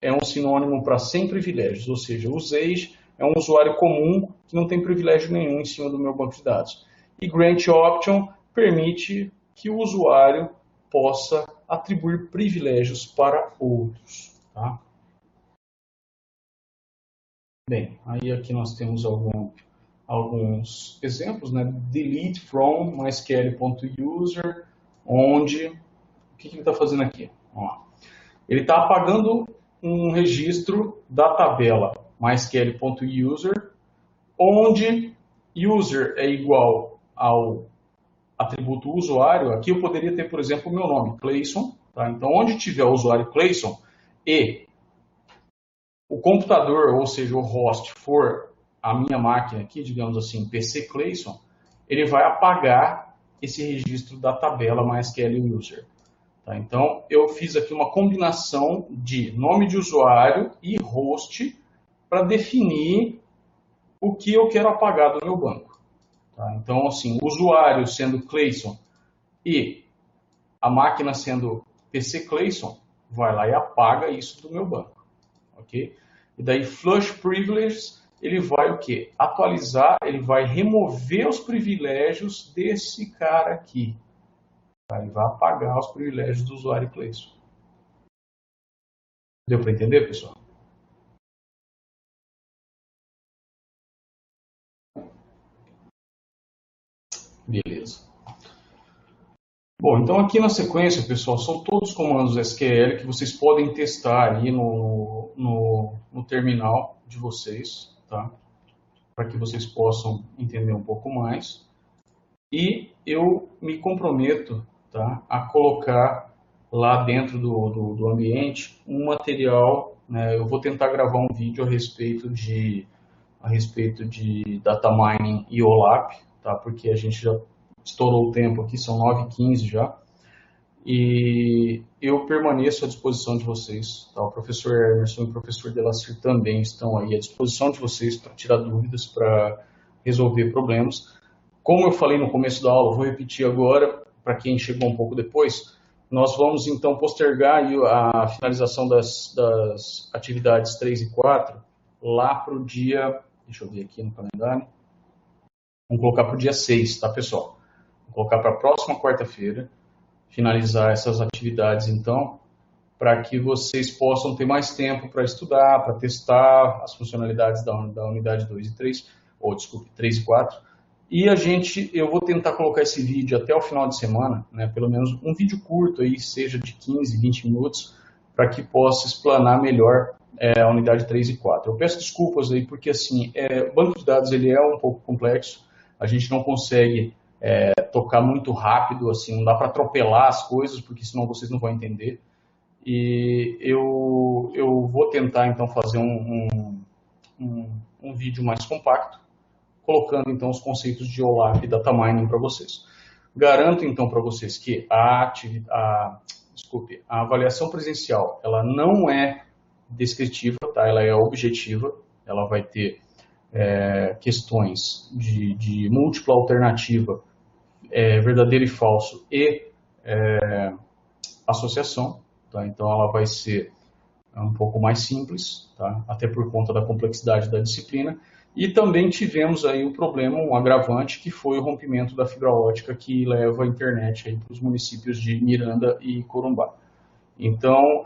é um sinônimo para sem privilégios, ou seja, usage é um usuário comum que não tem privilégio nenhum em cima do meu banco de dados. E Grant Option permite que o usuário possa atribuir privilégios para outros. Tá? Bem, aí aqui nós temos alguns exemplos, né? Delete from mysql.user, onde o que ele está fazendo aqui? Ó, ele está apagando um registro da tabela mysql.user, onde user é igual ao atributo usuário. Aqui eu poderia ter, por exemplo, o meu nome, Clayson. Tá? Então, onde tiver o usuário Clayson e o computador, ou seja, o host, for a minha máquina aqui, digamos assim, PC Clayson, ele vai apagar esse registro da tabela MySQL User. Tá? Então, eu fiz aqui uma combinação de nome de usuário e host para definir o que eu quero apagar do meu banco. Tá? Então, assim, o usuário sendo Clayson e a máquina sendo PC Clayson, vai lá e apaga isso do meu banco. Okay? E daí Flush Privileges, ele vai o quê? Atualizar, ele vai remover os privilégios desse cara aqui. Tá? Ele vai apagar os privilégios do usuário Clayson. Deu para entender, pessoal? Beleza. Bom, então aqui na sequência, pessoal, são todos os comandos SQL que vocês podem testar aí no terminal de vocês, tá? Para que vocês possam entender um pouco mais. E eu me comprometo, tá, a colocar lá dentro do ambiente um material, né? Eu vou tentar gravar um vídeo a respeito de data mining e OLAP, tá? Porque a gente já estourou o tempo aqui, são 9h15 já, e eu permaneço à disposição de vocês, tá? O professor Emerson e o professor Delacir também estão aí à disposição de vocês para tirar dúvidas, para resolver problemas. Como eu falei no começo da aula, vou repetir agora, para quem chegou um pouco depois, nós vamos então postergar aí a finalização das atividades 3 e 4 lá para o dia, deixa eu ver aqui no calendário, vamos colocar para o dia 6, tá, pessoal? Vamos colocar para a próxima quarta-feira, finalizar essas atividades, então, para que vocês possam ter mais tempo para estudar, para testar as funcionalidades da unidade 2 e 3, ou desculpe, 3 e 4. E eu vou tentar colocar esse vídeo até o final de semana, né, pelo menos um vídeo curto aí, seja de 15, 20 minutos, para que possa explanar melhor a unidade 3 e 4. Eu peço desculpas aí, porque assim, o banco de dados ele é um pouco complexo, a gente não consegue tocar muito rápido, assim, não dá para atropelar as coisas, porque senão vocês não vão entender. E eu vou tentar então fazer um vídeo mais compacto, colocando então os conceitos de OLAP e data mining para vocês. Garanto então para vocês que a avaliação presencial ela não é descritiva, tá? Ela é objetiva, ela vai ter questões de múltipla alternativa, verdadeiro e falso e associação, tá? Então ela vai ser um pouco mais simples, tá? Até por conta da complexidade da disciplina. E também tivemos aí o problema, um agravante, que foi o rompimento da fibra ótica que leva a internet para os municípios de Miranda e Corumbá. Então,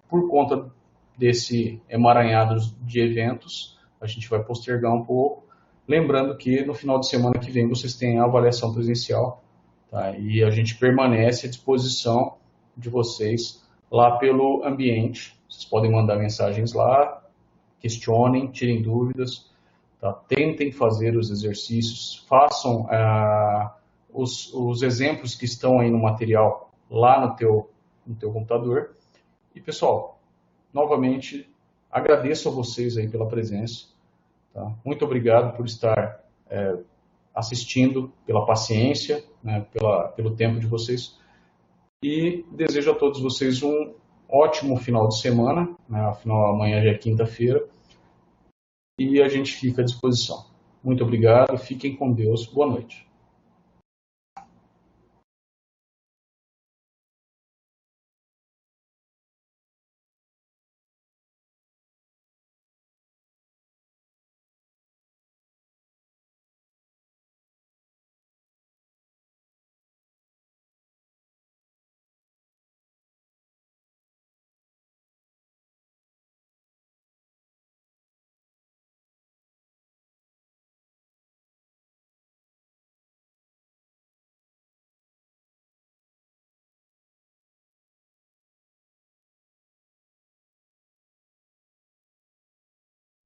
por conta desse emaranhado de eventos, a gente vai postergar um pouco, lembrando que no final de semana que vem vocês têm a avaliação presencial, tá? E a gente permanece à disposição de vocês lá pelo ambiente. Vocês podem mandar mensagens lá, questionem, tirem dúvidas, tá? Tentem fazer os exercícios, façam os exemplos que estão aí no material lá no teu computador. E pessoal, novamente agradeço a vocês aí pela presença, tá? Muito obrigado por estar assistindo, pela paciência, né, pelo tempo de vocês. E desejo a todos vocês um ótimo final de semana, né? Afinal, amanhã já é quinta-feira, e a gente fica à disposição. Muito obrigado, fiquem com Deus, boa noite.